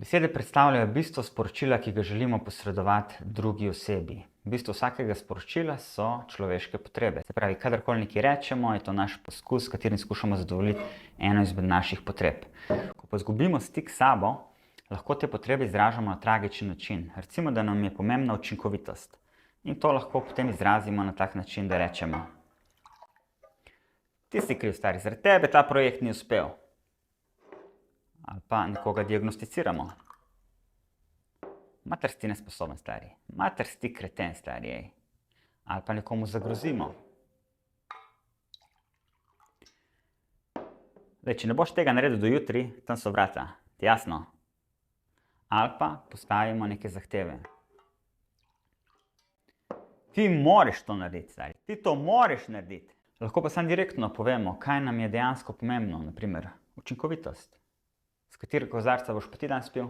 Besede predstavljajo bistvo sporočila, ki ga želimo posredovati drugi osebi. Bistvo vsakega sporočila so človeške potrebe. Se pravi, kadarkoli nekaj rečemo, je to naš poskus, s katerim skušamo zadovoljiti eno izmed naših potreb. Ko pa izgubimo stik s sabo, lahko te potrebe izražamo na tragičen način. Recimo, da nam je pomembna učinkovitost. In to lahko potem izrazimo na tak način, da rečemo: ti si kriv, stari, zaradi tebe ta projekt ni uspel. Ali pa nekoga diagnosticiramo. Mater, si ti nesposoben, stari. Mater, si ti kreten, stari, ej. Ali pa nekomu zagrozimo. Zdaj, če ne boš tega naredil do jutri, tam so vrata. Ti jasno? Ali pa postavimo neke zahteve. Ti moraš to narediti, stari. Ti to moraš narediti. Lahko pa samo direktno povemo, kaj nam je dejansko pomembno, naprimer učinkovitost. S katerega kozarca boš pa ti danes pil?